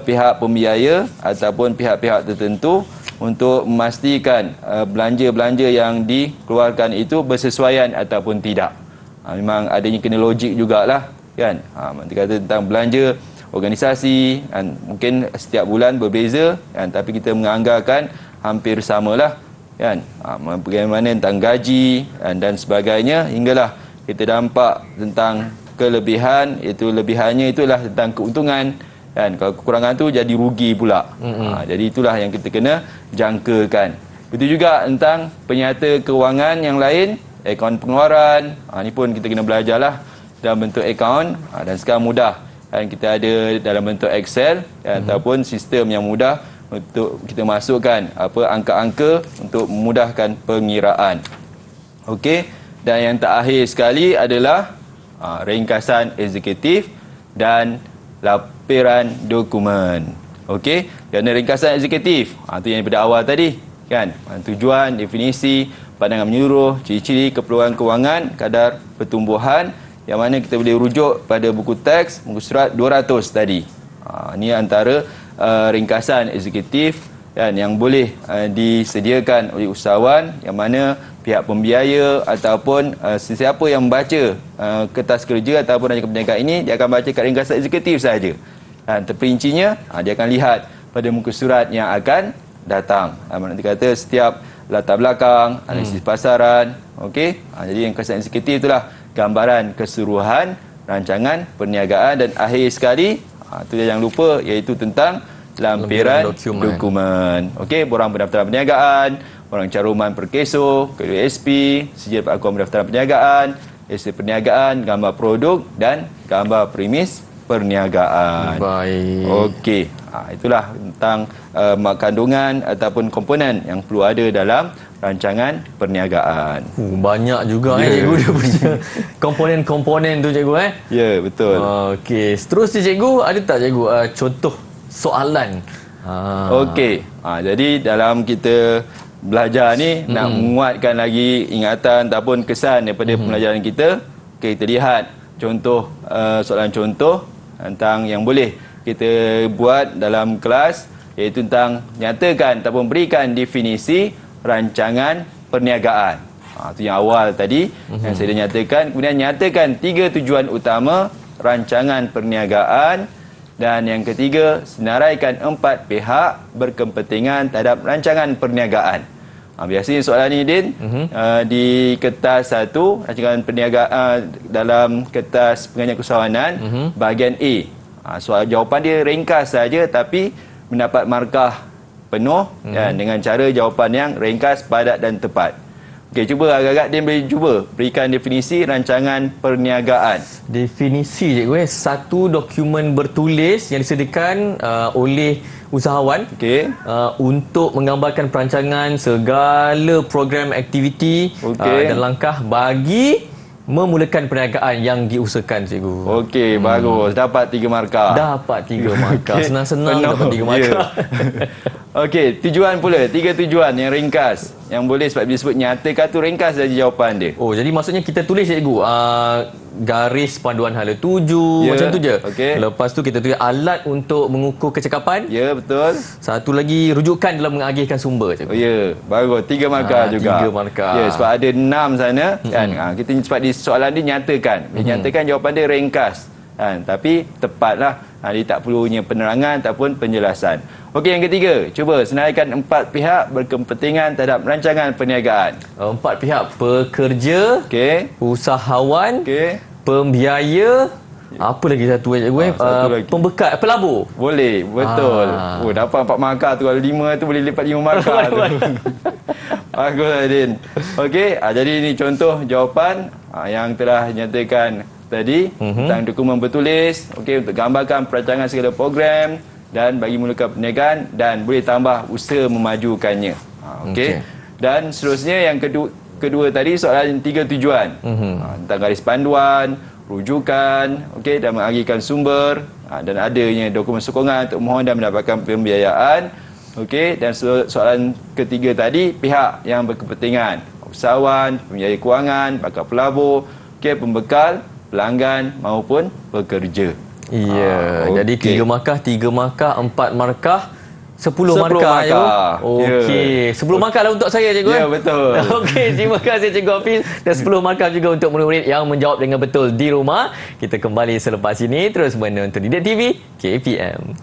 pihak pembiaya ataupun pihak-pihak tertentu untuk memastikan belanja-belanja yang dikeluarkan itu bersesuaian ataupun tidak. Memang adanya kena logik jugalah kan. Kita kata tentang belanja organisasi kan, mungkin setiap bulan berbeza kan, tapi kita menganggarkan hampir samalah kan. Bagaimana tentang gaji dan sebagainya, hinggalah kita nampak tentang kelebihan, itu lebihannya itulah tentang keuntungan kan. Kalau kekurangan tu jadi rugi pula. Jadi itulah yang kita kena jangkakan. Itu juga tentang penyata kewangan yang lain, akaun pengeluaran. Ini pun kita kena belajarlah dalam bentuk akaun, dan sekarang mudah kan, kita ada dalam bentuk Excel ataupun sistem yang mudah untuk kita masukkan angka-angka untuk memudahkan pengiraan. Okey, dan yang terakhir sekali adalah ringkasan eksekutif dan laporan dokumen. Okey, kerana ringkasan eksekutif itu yang daripada awal tadi kan, tujuan, definisi, pandangan menyeluruh, ciri-ciri keperluan kewangan, kadar pertumbuhan, yang mana kita boleh rujuk pada buku teks, muka surat 200 tadi. Ini antara ringkasan eksekutif kan, yang boleh disediakan oleh usahawan, yang mana pihak pembiaya ataupun sesiapa yang membaca kertas kerja ataupun rancangan perniagaan ini, dia akan baca kat ringkasan eksekutif saja. Terperincinya dia akan lihat pada muka surat yang akan datang. Nanti kata setiap latar belakang, analisis pasaran. Okey, jadi ringkasan eksekutif itulah gambaran keseluruhan rancangan perniagaan. Dan akhir sekali, itu jangan lupa, iaitu tentang lampiran dokumen. Okey, borang pendaftaran perniagaan, borang caruman perkeso, KUSP, sijil pengakuan pendaftaran perniagaan, esei perniagaan, gambar produk dan gambar premis perniagaan. Baik. Okey, itulah tentang kandungan ataupun komponen yang perlu ada dalam rancangan perniagaan. Banyak juga cikgu dia punya komponen-komponen tu cikgu Ya, betul. Okey, seterusnya cikgu, ada tak cikgu contoh soalan? Okey, jadi dalam kita belajar ni nak menguatkan lagi ingatan ataupun kesan daripada pembelajaran kita. Okey, kita lihat contoh soalan contoh tentang yang boleh kita buat dalam kelas, iaitu tentang nyatakan ataupun berikan definisi rancangan perniagaan. Itu yang awal tadi yang saya dah nyatakan. Kemudian nyatakan 3 tujuan utama rancangan perniagaan, dan yang ketiga, senaraikan 4 pihak berkepentingan terhadap rancangan perniagaan. Biasanya soalan ni, Din, di kertas 1 rancangan perniagaan, dalam kertas pengajian keusahawanan bahagian A, soal jawapan dia ringkas saja tapi mendapat markah penuh dengan cara jawapan yang ringkas, padat dan tepat. Okey, cuba agak-agak Din boleh cuba berikan definisi rancangan perniagaan. Definisi cikgu, satu dokumen bertulis yang disediakan oleh usahawan untuk menggambarkan perancangan segala program aktiviti dan langkah bagi memulakan perniagaan yang diusahakan, cikgu. Okey, bagus. Dapat 3 markah. Dapat 3 markah. Senang-senang dapat 3 markah. Okey, tujuan pula. 3 tujuan yang ringkas. Yang boleh sebab disebut nyatakan tu ringkas saja jawapan dia. Oh, jadi maksudnya kita tulis, cikgu, garis panduan hala tuju, macam tu je. Okey. Lepas tu kita tulis alat untuk mengukur kecakapan. Ya, betul. Satu lagi rujukan dalam mengagihkan sumber, cikgu. Oh ya, bagus. 3 markah juga. 3 markah. Ya, sebab ada 6 sana kan. Kita sebab di soalan dia nyatakan. Dia nyatakan jawapan dia ringkas. Kan, tapi tepatlah. Dia tak perlunya penerangan ataupun penjelasan. Okey, yang ketiga, cuba senaraikan 4 pihak berkepentingan terhadap rancangan perniagaan. 4 pihak: pekerja, usahawan, pembiaya, apa lagi satu, cikgu? Satu lagi. Pembekal, pelabur. Boleh, betul. Dapat 4 markah tu. Kalau 5 tu boleh lipat 5 markah tu. Bagus, Din. Okey, jadi ini contoh jawapan yang telah dinyatakan tadi tentang dokumen bertulis, untuk gambarkan perancangan segala program dan bagi mulakan perniagaan dan boleh tambah usaha memajukannya. Okey. Dan seterusnya yang kedua tadi soalan 3 tujuan. Tentang garis panduan, rujukan, dan mengagihkan sumber dan adanya dokumen sokongan untuk mohon dan mendapatkan pembiayaan. Dan soalan ketiga tadi pihak yang berkepentingan, usahawan, pembiaya kewangan, bakal pelabur, pembekal, pelanggan maupun pekerja. Ya, jadi 3 markah, 4 markah, 10 markah. Okey, 10 markah lah untuk saya, cikgu. Ya, betul. Okey, terima kasih, Cikgu Hafiz. Dan 10 markah juga untuk murid-murid yang menjawab dengan betul di rumah. Kita kembali selepas ini terus menonton Didik TV KPM.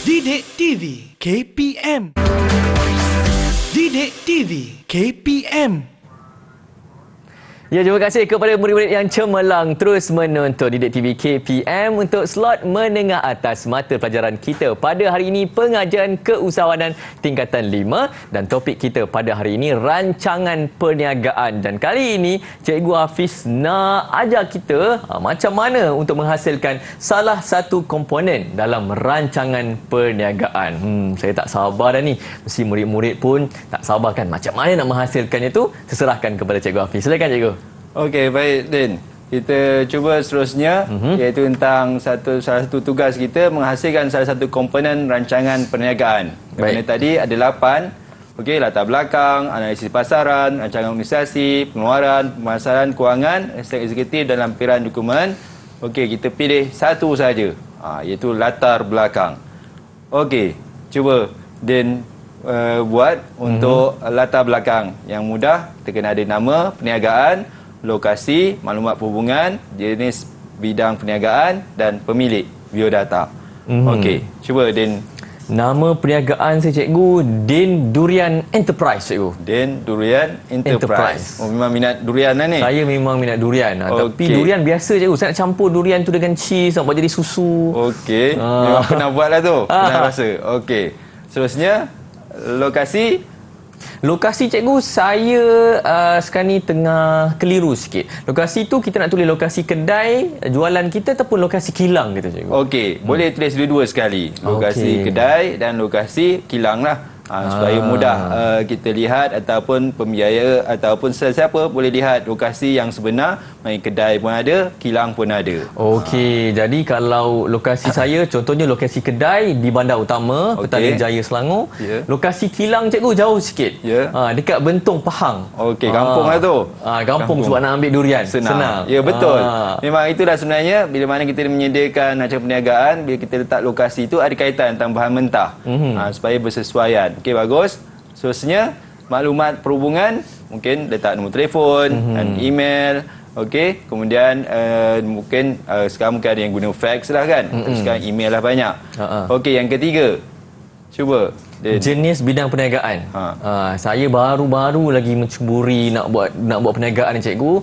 Didik TV KPM. Didik TV KPM. Ya, terima kasih kepada murid-murid yang cemerlang terus menonton Didik TV KPM untuk slot menengah atas mata pelajaran kita pada hari ini, pengajian keusahawanan tingkatan 5, dan topik kita pada hari ini rancangan perniagaan. Dan kali ini Cikgu Hafiz nak ajar kita macam mana untuk menghasilkan salah satu komponen dalam rancangan perniagaan. Saya tak sabar dah ni. Mesti murid-murid pun tak sabar kan macam mana nak menghasilkannya tu. Saya serahkan kepada Cikgu Hafiz. Silakan, Cikgu. Okey, baik, Din. Kita cuba seterusnya, iaitu tentang salah satu tugas kita menghasilkan salah satu komponen rancangan perniagaan. Yang tadi ada 8. Okey, latar belakang, analisis pasaran, rancangan organisasi, pengeluaran, pemasaran kewangan, aspek eksekutif dan lampiran dokumen. Okey, kita pilih satu saja, iaitu latar belakang. Okey, cuba Din buat untuk latar belakang. Yang mudah, kita kena ada nama perniagaan, lokasi, maklumat perhubungan, jenis bidang perniagaan dan pemilik, biodata. Okey, cuba Din. Nama perniagaan saya, cikgu, Din Durian Enterprise, cikgu. Din Durian Enterprise. Oh, memang minat durian lah ni? Saya memang minat durian. Tapi durian biasa, cikgu. Saya nak campur durian tu dengan cheese, nak buat jadi susu. Okey, memang pernah buat lah tu. Pernah rasa. Okey, seterusnya lokasi. Lokasi, cikgu, saya sekarang ni tengah keliru sikit. Lokasi tu kita nak tulis lokasi kedai jualan kita ataupun lokasi kilang kita, cikgu. Okey, boleh tulis dua-dua sekali. Lokasi kedai dan lokasi kilang lah. Supaya mudah kita lihat ataupun pembiaya ataupun sesiapa boleh lihat lokasi yang sebenar. Main kedai pun ada, kilang pun ada. Okey, jadi kalau lokasi saya contohnya lokasi kedai di Bandar Utama, Petaling Jaya, Selangor. Lokasi kilang, cikgu, jauh sikit. Dekat Bentong, Pahang. Okey, kampung lah tu. Kampung sebab nak ambil durian. Senang. Ya, betul. Memang itulah sebenarnya bila mana kita menyediakan rancangan perniagaan, bila kita letak lokasi itu ada kaitan tentang bahan mentah. Supaya bersesuaian. Okey, bagus. Seterusnya, maklumat perhubungan, mungkin letak nombor telefon dan email. Okey, kemudian mungkin sekarang mungkin ada yang guna fax lah kan. Sekarang email lah banyak. Okey, yang ketiga. Cuba. Jenis bidang perniagaan. Saya baru-baru lagi mencuburi nak buat perniagaan ni cikgu.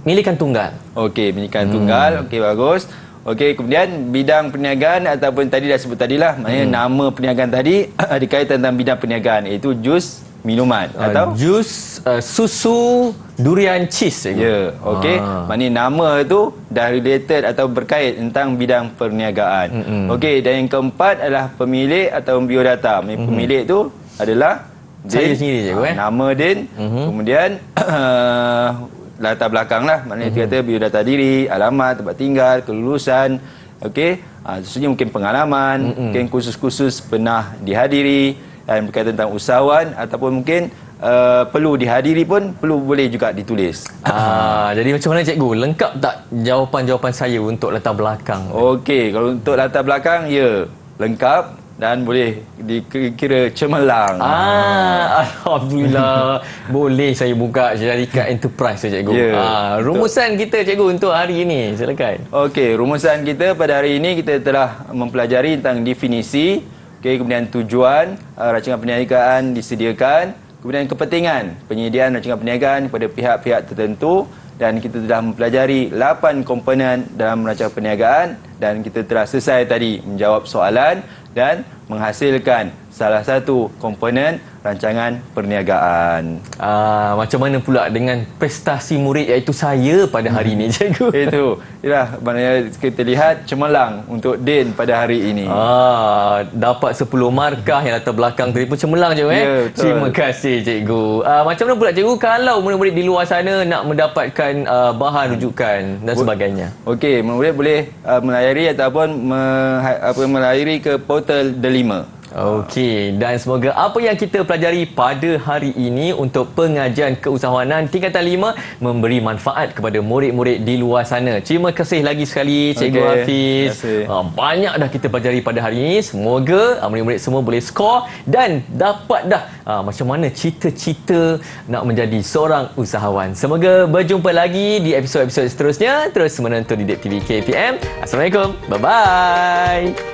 Milikan tunggal. Okey, milikan tunggal. Okey, bagus. Okey, kemudian bidang perniagaan ataupun tadi dah sebut tadilah, maknanya nama perniagaan tadi dikait tentang bidang perniagaan, iaitu jus minuman atau jus susu durian cheese. Ya, okey. Maknanya nama tu dah related atau berkait tentang bidang perniagaan. Okey, dan yang keempat adalah pemilik atau biodata. Pemilik tu adalah saya sendiri cikgu nama Din, kemudian latar belakang lah, maknanya kita kata biodata diri, alamat, tempat tinggal, kelulusan, okey. Seterusnya mungkin pengalaman, mungkin kursus-kursus pernah dihadiri, dan berkaitan tentang usahawan ataupun mungkin perlu dihadiri pun boleh juga ditulis. Jadi macam mana cikgu? Lengkap tak jawapan-jawapan saya untuk latar belakang? Okey, kalau untuk latar belakang, ya, lengkap dan boleh dikira cemerlang. Alhamdulillah. Boleh saya buka syarikat enterprise cikgu. Rumusan kita cikgu untuk hari ini, silakan. Okey, rumusan kita pada hari ini kita telah mempelajari tentang definisi, kemudian tujuan rancangan perniagaan disediakan, kemudian kepentingan penyediaan rancangan perniagaan kepada pihak-pihak tertentu, dan kita telah mempelajari 8 komponen dalam rancangan perniagaan, dan kita telah selesai tadi menjawab soalan dan menghasilkan salah satu komponen rancangan perniagaan. Macam mana pula dengan prestasi murid iaitu saya pada hari ini cikgu? Itulah maknanya kita lihat cemerlang untuk Din pada hari ini. Dapat 10 markah yang latar belakang tadi pun cemerlang cikgu. Terima kasih cikgu. Macam mana pula cikgu kalau murid-murid di luar sana nak mendapatkan bahan rujukan dan sebagainya? Okey, murid boleh melayari ataupun melayari ke portal Delima. Okey, dan semoga apa yang kita pelajari pada hari ini untuk pengajian keusahawanan tingkatan 5 memberi manfaat kepada murid-murid di luar sana. Terima kasih lagi sekali Cikgu Hafiz. Banyak dah kita pelajari pada hari ini. Semoga murid-murid semua boleh skor dan dapat dah macam mana cita-cita nak menjadi seorang usahawan. Semoga berjumpa lagi di episod-episod seterusnya. Terus menonton Didik TV KPM. Assalamualaikum. Bye-bye.